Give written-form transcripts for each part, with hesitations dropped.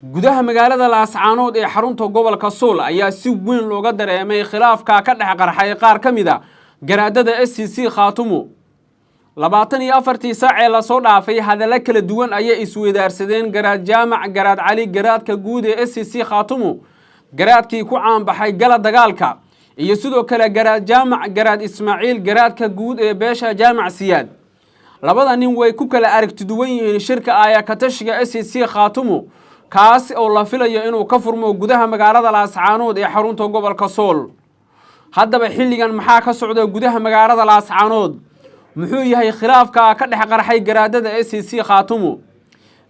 gudaha magaalada Laascaanood ee xarunta gobolka Sool ayaa si weyn looga dareemay khilaafka ka dhex qarxay qaar kamida garaadada SCC Khaatumo 24 saac ee la soo dhaafay hadallo kala duwan ayay isweydaarsadeen garaad jaamac garaad cali garaadka guud ee SCC Khaatumo garaadkii ku caan baxay gala dagaalka iyo sidoo kale garaad jaamac garaad Ismaaciil garaadka guud ee beesha jaamac Siyaad labada nin way ku kala aragti duwan yihiin shirka ayaa ka tashiga SCC Khaatumo kaas oo la filayo inuu ka furmo gudaha magaalada Laascaanood ee xarunta gobolka Sool haddaba xilligan maxaa ka socda gudaha magaalada Laascaanood muxuu yahay khilaafka ka dhex qarxay garaadada SCC Khaatumo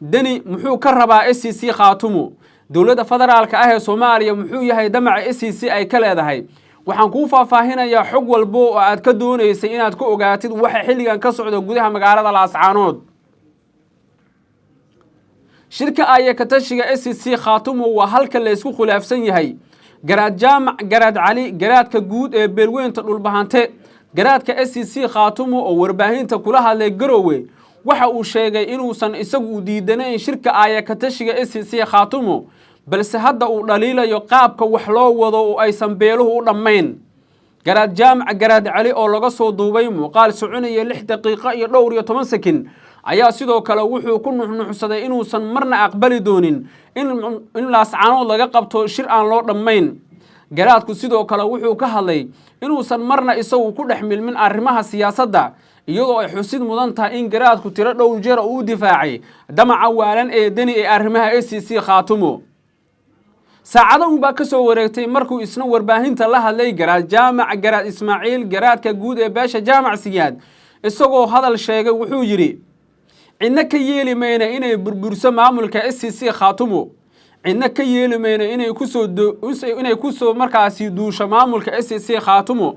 dani muxuu ka rabaa SCC Khaatumo dawladda federaalka ah ee Soomaaliya muxuu yahay damaca SCC ay ka leedahay waxaan ku faahfaahinayaa xog walbo oo aad ka doonaysay inaad ku ogaatid waxa xilligan ka socda gudaha magaalada Laascaanood shirka ay ka tashiga SCC Khaatumo waa halka la isku khilaafsan yahay garaad jaamac garaad cali garaadka guud ee beelweynta dhulbahante garaadka SCC Khaatumo oo warbaahinta kula hadlay Garowe waxa uu sheegay inuusan isagu diidanayn shirka ay ka tashiga SCC Khaatumo balse hadda uu dhaliilayo qaabka wax loo wado oo aysan beeluhu u dhameyn garaad jaamac garaad cali oo laga soo duubay muuqaal soconaya 6 daqiiqo iyo dhowr iyo 10 sekin ayaa sidoo kale wuxuu ku nuxnuxsaday inuusan marna aqbali doonin in Laascaanood laga qabto shir aan loo dhameyn garaadku sidoo kale wuxuu ka hadlay inuusan marna isagu ku dhaxmilmin arrimaha siyaasadda iyadoo ay xusid mudan tahay in garaadku tiro dhowr jeer uu difaacay damaca waalan ee dani ee arrimaha SCC Khaatumo saacado uu ka soo wareegtay markuu isna warbaahinta la hadlay garaad jaamac garaad Ismaaciil garaadka guud ee beesha jaamac Siyaad isagoo hadal sheegay wuxuu yiri cidna ka yeeli mayna inay burburso maamulka SCC Khaatumo cidna ka yeeli mayna inay ku soo markaasi duusho maamulka SCC Khaatumo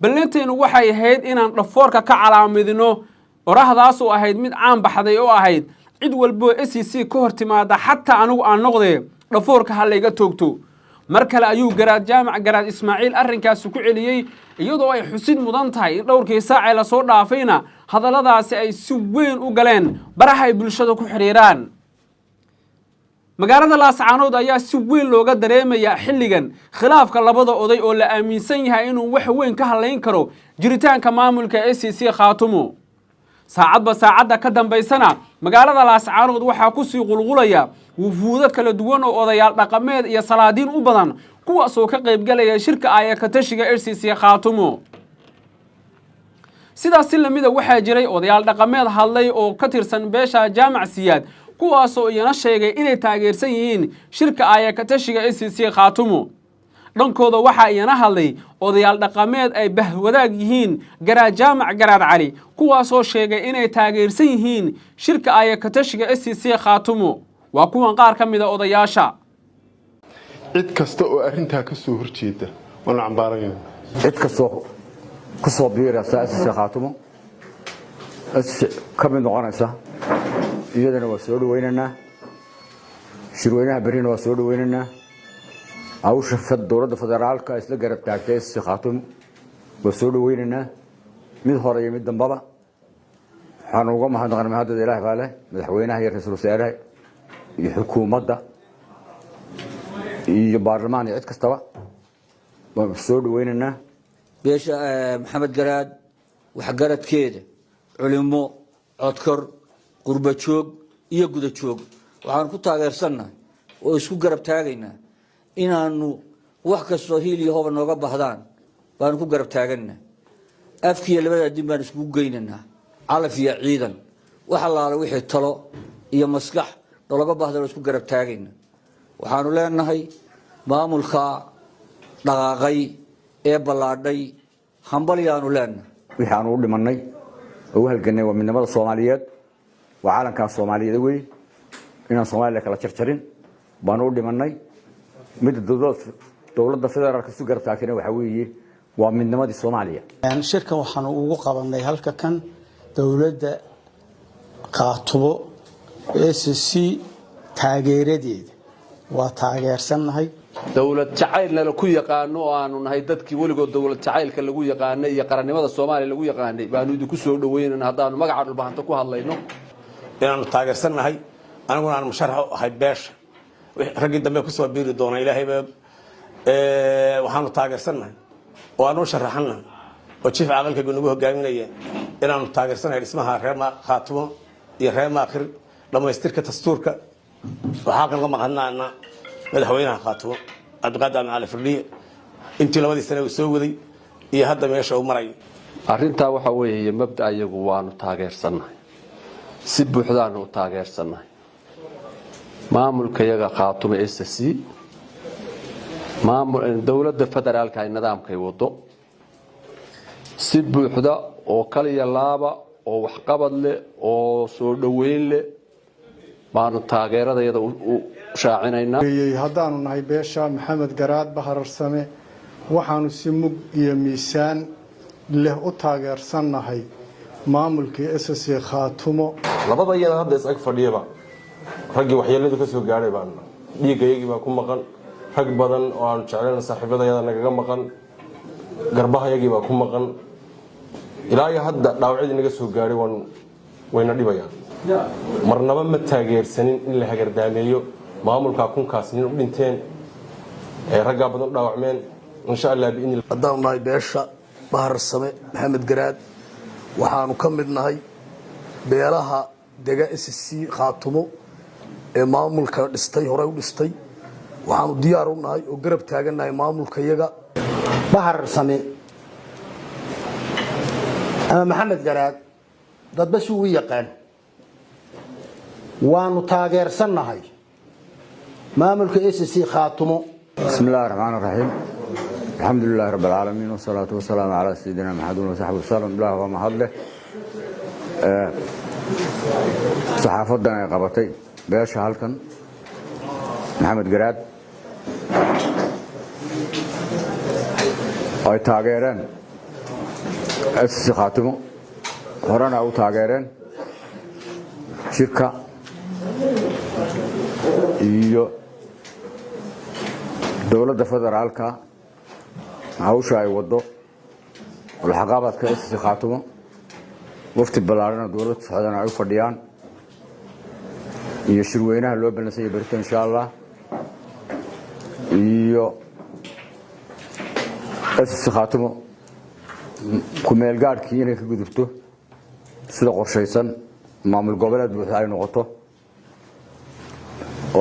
ballanteenu waxay ahayd inaan dhafoorka ka calaamadino qorahdaas oo ahayd mid caan baxday oo ahayd cid walbo SCC ka hortimaada xataa anigu aan noqday dhafoorka hal iga toogto mar kale ayuu garaad jaamac garaad Ismaaciil arrinkaas ku celiyay iyadoo ay xusid mudan tahay in dhowrkii saac ee la soo dhaafayna hadalladaasi ay si weyn u galeen baraha ay bulshada ku xiriiraan magaalada Laascaanood ayaa si weyn looga dareemayaa xilligan khilaafka labada oday oo la aaminsan yahay inuu wax weyn ka haleyn karo jiritaanka maamulka SCC Khaatumo saacadba saacada ka dambeysana magaalada Laascaanood waxa ku sii qulqulaya wufuudo kala duwan oo odayaal dhaqameed iyo salaadiin u badan kuwaas oo ka qayb galaya shirka ay ka tashiga SCC Khaatumo sidaas lamida waxa jiray odayaal dhaqameed hadlay oo ka tirsan beesha jaamac Siyaad kuwaas oo iyana sheegay inay taageersan yihiin shirka ay ka tashiga SCC Khaatumo dhankooda waxa iyana hadlay odayaal dhaqameed ay bahwadaag yihiin garaad jaamac garaad cali kuwaas oo sheegay inay taageersan yihiin shirka ay ka tashiga SCC Khaatumo waa kuwan qaar kamida odayaasha cid kasta oo arinta ka soo horjeeda waan cambaarayna cid kasta ku soo biiraysa SCC Khaatumo kamid noqonaysa iyadana waa soo dhaweynana shirweynaha barina waa soo dhaweynana awsha dawladda federaalka isla garab taagtay SCC Khaatumo waa soo dhaweynana mid hore iyo mid dambaba waxaan uga mahadnaqaynaa hadda Ilaahay baale madaxweynaha iyo ra'iisul wasaaraha iyo xukuumadda iyo baarlamaanka cid kastaba waa soo dhaweynana beesha maxamed garaad wax garadkeeda culimo codkor qurba joog iyo guda joog waxaan ku taageersannahay oo isku garab taagaynaa inaanu wax kasto hiil iyo hoob nooga baahdaan baan ku garab taagannaa afkiya labada din baan isku geynanaa calaf iyo ciidan waxa laala wixii talo iyo maskax looga baahdo isku garab taagaynaa waxaanu leenahay maamulka dhaqaaqay ee balaadhay hambalyaanu leenahay wixii aanu u dhimanay oo halganay waa midnimada Soomaaliyeed waa calanka Soomaaliyeed weey inaan Soomaaliya kala jarjarin baan u dhimanay mid dawladda federaalka isu garab taagtayna waxa weeye waa midnimadii Soomaaliya shirkan waxaan ugu qabanay halka kan dawladda Khaatumo SCC taageeradeeda waa taageersanahay dawlad jacaylna la ku yaqaano oo aanu nahay dadkii waligood dawlad jacaylka lagu yaqaanay iyo qarannimada Soomaaliya lagu yaqaanay baanu idinku soo dhaweynana haddaanu magaca dhulbahanta ku hadlayno inaanu taageersanahay aniguna aan musharax ahay beesha raggii dambe ku soo biiri doona ilaahayba waxaanu taageersannahay oo aanu sharaxannahay oo jiif caqalka nagu hogaaminaya inaanu taageersanahay dhismaha reer khaatumo iyo reer maakhir dhamaystirka dastuurka waxaa kan ka maqanaana madaxweynaha khaatumo cabdiqaadir macali firdhiye intii labadii sano uu soo waday iyo hadda meesha uu maray arrintaa waxa weeye mabda ayagu waanu taageersannahay si buuxdaanu u taageersannahay maamulka yaga khaatumo SSC dowladda federaalka ay nidaamkay wado si buuxda oo kaliya laaba oo waxqabad leh oo soo dhaweyn leh baanu taageeradayada u shaacinaynaa haddaanu nahay beesha maxamed garaad bahararsame waxaanu si mug iyo miisaan leh u taageersannahay maamulkii SSC khaatumo labada iyada hadda is ag fadhiyaba raggii waxyeeladu ka soo gaaray baan dhiigayagii baa ku maqan rag badan oo aan jeclayn saaxiibadayada nagaga maqan garbahayagii baa ku maqan ilaa iyo hadda dhaawacyadii naga soo gaaray wayna dhibayaan marnaba ma taageersanin in la hagardaameeyo maamulka kunkaas nin u dhinteen ee ragga badan dhaawacmeen insha Allah biin haddaanu nahay beesha bahararsame maxamed garaad waxaanu ka mid nahay beelaha dega SSC khaatumo ee maamulka dhistay hore u dhistay waxaanu diyaar u nahay oo garab taagannahay maamulka yaga bahararsame ama maxamed garaad dadba si uu yaqaan waanu taageersannahay maamulka SSC khaatumo بسم الله الرحمن الرحيم الحمد لله رب العالمين والصلاة والسلام على سيدنا محمد وصحبه وسلم الله وما هدله صحافتنا قبطي بيش هالكن محمد قراد اي تاغيرين SSC خاتمه هرانا او تاغيرين شركة iyo dowladda federaalka hawsha ay wado walxaqaabadka SSC khaatumo wafti ballaaran dowladda Soomaaliya ay fadhiyaan iyo shirweynaha loo ballansaday barta insha Allah iyo SSC khaatumo ku meel gaarkii inay ka gudubto sida qorshaysan maamul goboleed buuxa ay noqoto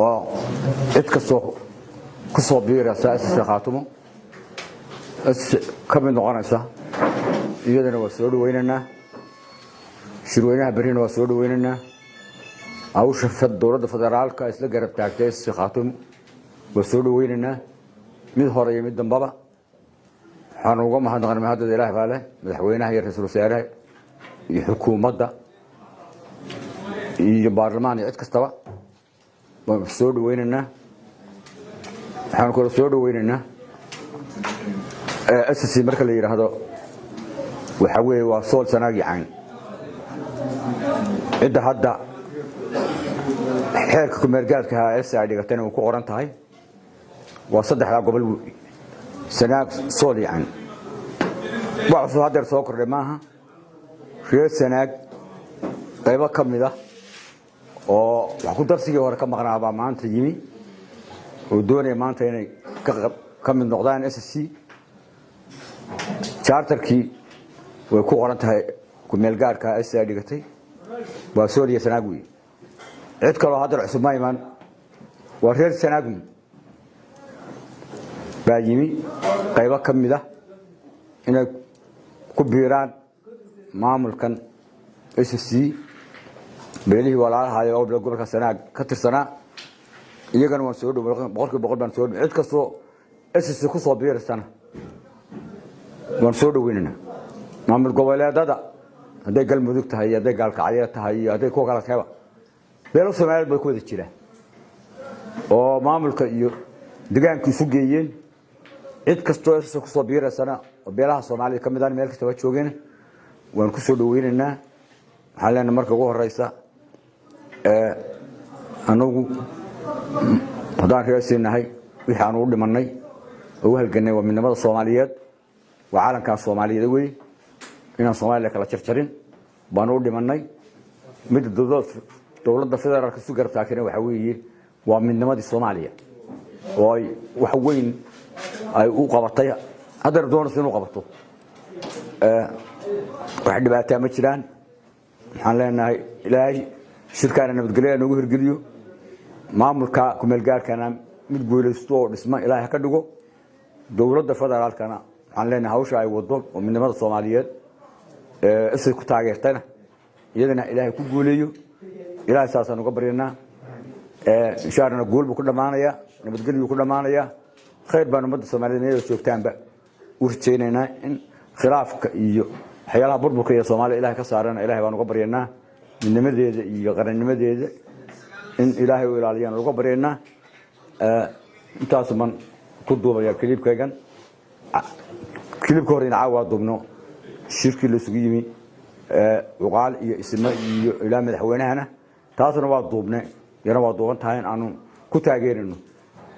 oo cid kastoo kusoo biiraysa SSC khaatumo ka mid noqonaysa iyadana waa soo dhaweynaynaa shirweynaha berrina waa soo dhaweynaynaa hawsha dowladda federaalka isla garab taagtay SSC khaatumo waa soo dhaweynaynaa mid hore iyo mid dambaba waxaan uga mahadnaqnay mahadada Ilaahay baa leh madaxweynaha iyo ra'iisul wasaaraha iyo xukuumadda iyo baarlamaanka cid kastaba waan soo dhaweynaynaa waxaan kula soo dhaweynaynaa SSC marka la yiraahdo waxa weeye waa sool sanaagi caan inta hadda xeerka kumeergaadka SSC ay dhigatana uu ku qoran tahay waa saddexda gobol sanaag sool yaan wax soo hadda soo kordhay maaha reer sanaag qaybo kamid ah oo wax ku darsigii hore ka maqnaaba maanta yimi oo doonay maanta inay ka mid noqdaan SSC charterkii way ku qoran tahay ku meel gaarka SSC ay dhigatay waa Soomaaliya sanaag weey cid kale oo hadda cusub ma iman waa reer sanaag baa yimi qaybo kamid ah inay ku biiraan maamulkan SSC beelihii walaalaha oo gobolka sanaag ka tirsanaa iyagana waan soo dhaweeyay boqolkiiba baan soo dhaweeyay cid kastoo SSC ku soo biirsana waan soo dhaweynaa maamul goboleedada haday galmudug tahay haday gaalkacyo tahay haday ku kala tahay beelo Soomaaliyeed bay ku wada jiraan oo maamulka iyo deegaankiisu geeyeen cid kastoo SSC ku soo biirsana oo beelaha Soomaaliyeed kamid ah meel kasta waa joogeen waan ku soo dhaweynaa waxaan leenahay marka ugu horeysa anagu hadaan reesinahay wixii aan u dhimanay oo halganay waa midnimada Soomaaliyeed waa caalamka Soomaaliyeed weey inaan Soomaaliya kala jarjarin baan u dhimanay mid dowladda federaalka isu garab taagtay waxa weeye ومن نمط الصومالية وحوين أي وقبطيها هذا دون سنو قبطه واحد بقى تامشلان حنا إلهي شركة أنا بتقولي أنا وهر قليو ما ملكا كملجار كان متقول استوى اسمه إلهي كدقو دولة الفدرال كان حنا هوش أي وضل ومن نمط الصوماليات اسر كتاعيرتنا يدنا إلهي كقوليو إلهي أساسا نقبرنا شارنا نقول بكل مانيا نبتقول بكل مانيا خير بنا مد الصوماليين يشوفتان بقى وشتينا إن خلافك يو حيالها بربك يا صومالي إلهي كسرنا إلهي ونقبرنا من نمدي يقرن نمدي إن إلهي وإلهيان نقبرنا أنت أصلا كدوب يا كليب كيجان كليب كورين عوض ضمنه الشركة اللي سقيمي وقال اسمه إلى مدحونا هنا تاسنا وضوبنا ينا وضوبنا تاين عنو كتاجرينه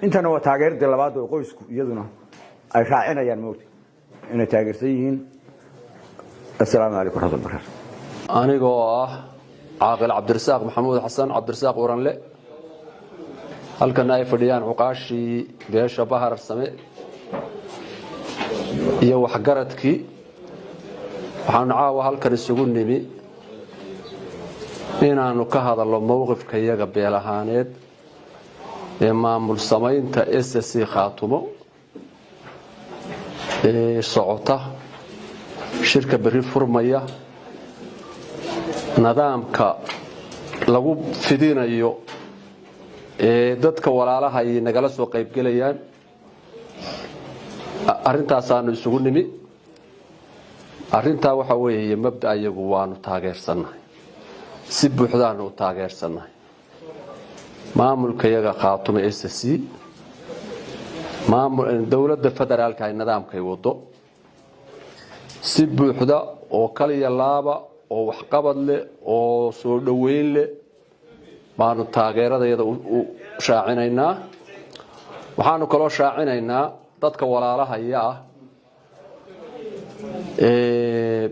أنت نو تاجر دلبات وقوس يدنا أشاعنا يا الموت إن تاجرسيين السلام عليكم ورحمة الله وبركاته. أنا جوا عاقل عبد الرزاق محمود حسن عبد الرزاق ورنلي هل كان نايف ديان عقاشي بيش بحر السماء يو حجرتك waxaan caawa halkan isugu nimi inaanu ka hadalno mowqifka iyaga beel ahaaneed ee maamul samaynta SSC Khaatumo ee socota shirka bari furmaya nidaamka lagu fidinayo ee dadka walaalaha ay nagala soo qayb galayaan arintaas aanu isugu nimi arinta waxa weeye mabda ayagu waanu taageersanahay si buuxdaan u taageersanahay maamulka iyaga Khaatumo SSC maamul dawladda federaalka ay nidaamkay wado si buuxda oo kaliya laaba oo wax qabad leh oo soo dhaweyn leh baanu taageeradayada u shaacinaynaa waxaanu kaloo shaacinaynaa dadka walaalaha ah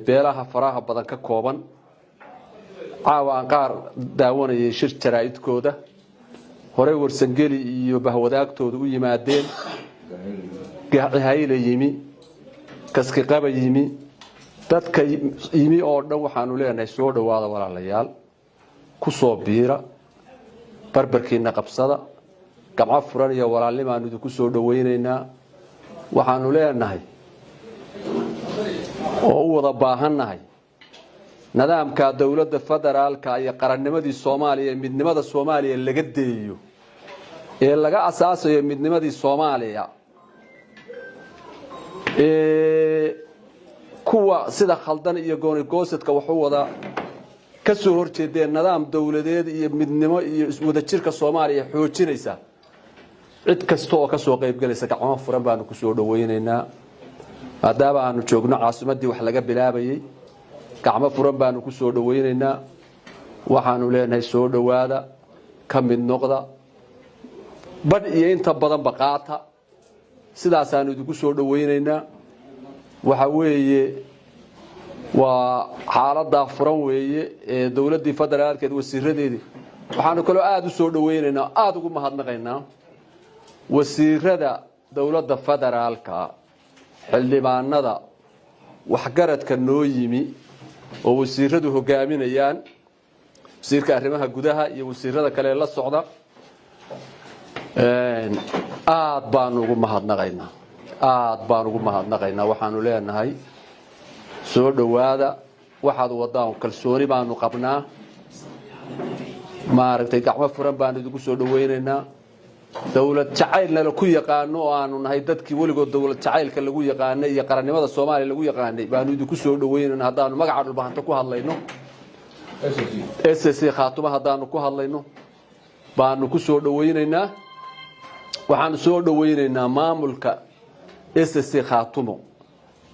beelaha faraha badan ka kooban caawa aan qaar daawanayay shir jaraa'idkooda hore warsangeli iyo bahwadaagtooda u yimaadeen gaacihayla yimi kaski qaba yimi dadka yimi oo dhan waxaanu leenahay soo dhawaada walaalayaal ku soo biira barbarkiina qabsada gamca furan iyo walaalnimaanu idinku soo dhaweynaynaa waxaanu leenahay oo u wada baahannahay nidaamka dawladda federaalka iyo qarannimadii Soomaaliya midnimada Soomaaliya laga deeyo ee laga asaasayo midnimadii Soomaaliya kuwa sida khaldan iyo gooni goosadka wuxuu wada ka soo horjeedeen nidaam dawladeed iyo midnimo iyo wada jirka Soomaaliya xoojinaysa cid kasta oo ka soo qayb galaysa gacmo furan baanu ku soo dhaweynaynaa maadaama aanu joogno caasimadii wax laga bilaabayay gacmo furan baanu ku soo dhaweynaynaa waxaanu leenahay soo dhawaada ka mid noqda bad iyo inta badan baqaata sidaas aanu idinku soo dhaweynaynaa waxa weeye waa xaaladda furan weeye ee dawladda federaalka ee wasiiradeedii waxaanu kale aad u soo dhaweynaynaa aad ugu mahadnaqaynaa wasiirada dawladda federaalka xildhibaanada waxgaradka noo yimi oo wasiiradu hogaaminayaan wasiirka arrimaha gudaha iyo wasiirada kale la socda aad baan ugu mahadnaqaynaa waxaanu leenahay soo dhawaada waxaad wadaan kalsooni baanu qabnaa maaragtay gacmo furan baanu idinku soo dhaweynaynaa dawlad jacaylna ku yaqaano oo aanu nahay dadkii waligood dawlad jacaylka lagu yaqaanay iyo qarannimada Soomaaliya lagu yaqaanay baanu idinku soo dhaweynaynaa hadaanu magaca dhulbaanta ku hadlayno SSC Khaatumo hadaanu ku hadlayno baanu ku soo dhaweynaynaa waxaanu soo dhaweynaynaa maamulka SSC Khaatumo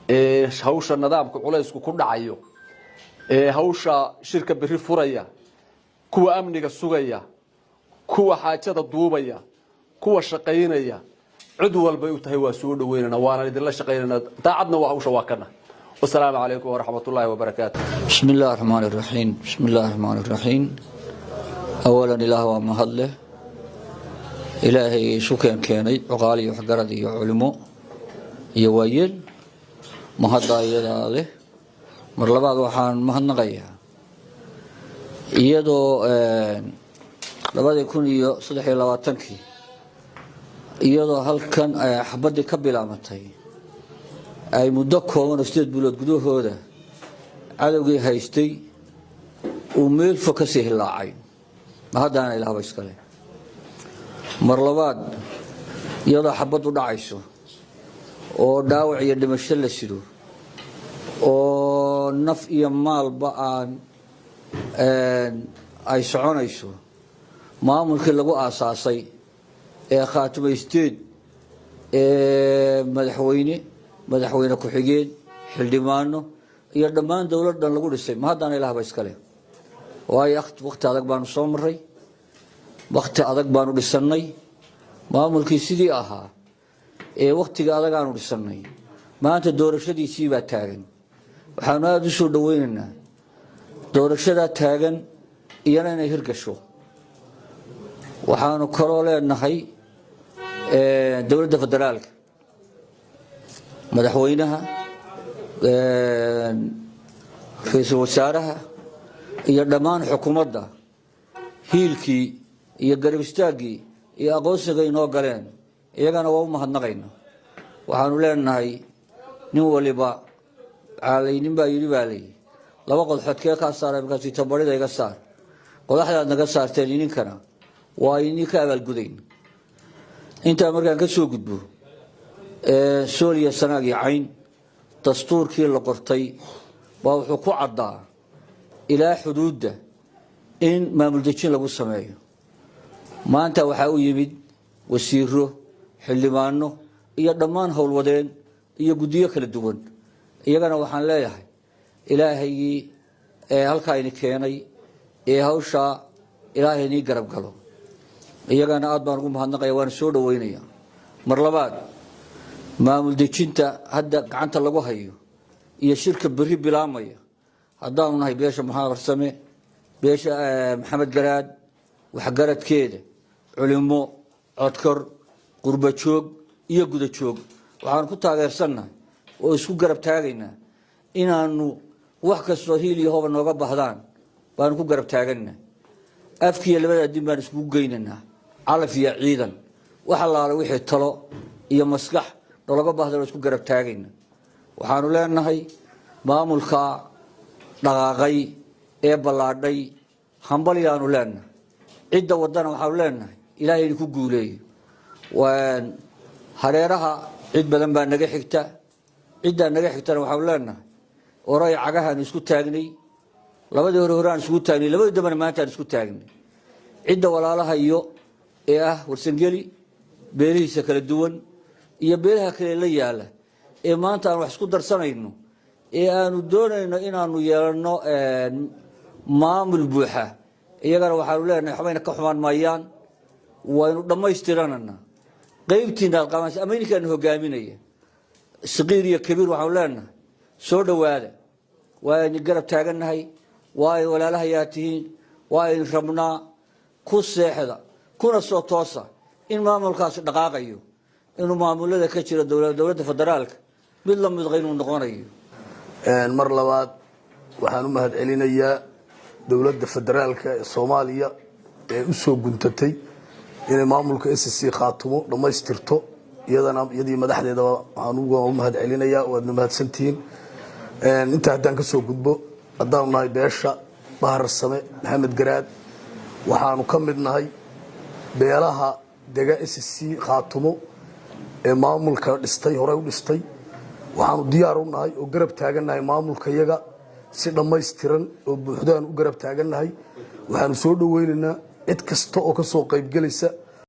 ee hawsha nidaamka culaysku ku dhacayo ee hawsha shirka bari furaya kuwa amniga sugaya kuwa xaajada duubaya kuwa shaqeynaya cid walba ay u tahay waa soo dhaweynana waana idin la shaqeynana daacadna waa hawsha waa kana والسلام عليكم ورحمة الله وبركاته. بسم الله الرحمن الرحيم. بسم الله الرحمن الرحيم. أولا إله ومهله إلهي سكان كاني عقالي وحجرد يعلمو يوايل ما هذا يدا مرلبا waxaan mahadnaqayaa iyadoo 2023 iyadoo halkan xabadii ka bilaamatay ay muddo kooban 8 bilood gudahooda cadawgii haystay uu meel fog ka sii hilaacay ma hadana ilaahay iskale marlabaad iyadoo xabad u dhacayso oo dhaawac iyo dhimasho la sido oo naf iyo maalba aan ay soconayso maamulkii lagu aasaasay ee khaatimaysteed ee madaxweyne ku-xigeen xildhibaano iyo dhammaan dawladdan lagu dhisay ma haddana ilaahba iskale waayo waqti adag baanu soo maray waqti adag baanu dhisannay maamulkii sidii ahaa ee waqtiga adag aanu dhisannay maanta doorashadiisii baa taagan waxaanu aada u soo dhaweynaynaa doorashadaa taagan iyana inay hirgasho waxaanu kaloo leenahay dowladda federaalka madaxweynaha ra'iisul wasaaraha iyo dhammaan xukuumadda hiilkii iyo garab istaaggii iyo aqoonsiga inoo galeen iyagana waa u mahadnaqaynaa waxaanu leenahay nin waliba caalaynin baa yidhi baa leeyihi laba qodxoodkee kaa saaray markaasuu tabarida iga saar qodaxdaad naga saarteen ininkana waa idinka abaalgudayn intaa markaan ka soo gudbo sooliya sanaag iyo cayn dastuurkii la qortay baa wuxuu ku caddaa ilaa xuduudda in maamul dejin lagu sameeyo maanta waxaa u yimid wasiiro xildhibaano iyo dhammaan howlwadeen iyo guddiyo kala duwan iyagana waxaan leeyahay ilaahayii halkaa ini keenay ee hawshaa ilaahay inii garab galo iyagana aad baan ugu mahadnaqaya waana soo dhaweynaya mar labaad maamul dejinta hadda gacanta lagu hayo iyo shirka berri bilaamaya haddaanu nahay beesha maxaabarsame beesha maxamed garaad waxgaradkeeda culimo codkor qurba joog iyo guda joog waxaan ku taageersannahay oo isku garab taagaynaa inaanu wax kastoo hiil iyo hoba nooga baahdaan baanu ku garab taagannaa afkiiyo labada din baan iskugu geynaynaa calaf iyo ciidan wax allaale wixii talo iyo maskax nolaga baahdan oo isku garab taagaynaa waxaanu leenahay maamulka dhaqaaqay ee ballaadhay hambalyaanu leenahay cidda waddana waxaanu leenahay ilaahay idinku guuleeyo hareeraha cid badan baa naga xigta ciddaa naga xigtana waxaanu leenahay oray cagahaan isku taagnay labadii hore aan isku taagnay labadii dambana maanta aan isku taagnay cidda walaalaha iyo ee ah warsangeli beelihiisa kala duwan iyo beelaha kale la yaala ee maanta aan wax isku darsanayno ee aanu doonayno inaanu yeelano maamul buuxa iyagana waxaanu leenahay waxbayna ka xumaan maayaan waynu dhammaystiranana qaybtiina alqamas ameerikan hogaaminaya saqiir iyo kabiir waxaanu leenahay soo dhawaada waaynu garab taaganahay waay walaalaha yaa tihiin waaynu rabnaa ku seexda kuna soo toosa in maamulkaasi dhaqaaqayo inuu maamulada ka jira dowladda federaalka mid la mid inuu noqonayo mar labaad waxaan u mahad celinayaa dowladda federaalka ee Soomaaliya ee u soo guntatay inay maamulka SSC khaatumo dhamaystirto iyadii madaxdeeda waxaan ugu mahad celinayaa waad mahadsantihiin inta haddaan ka soo gudbo haddaan nahay beesha Baharsame Maxamed Garaad waxaanu ka mid nahay beelaha dega SSC khaatumo ee maamulka dhistay hore u dhistay waxaanu diyaar u nahay oo garab taaganahay maamulka iyaga si dhammaystiran oo buuxdaan u garab taaganahay waxaanu soo dhaweynaynaa cid kasta oo ka soo qayb galaysa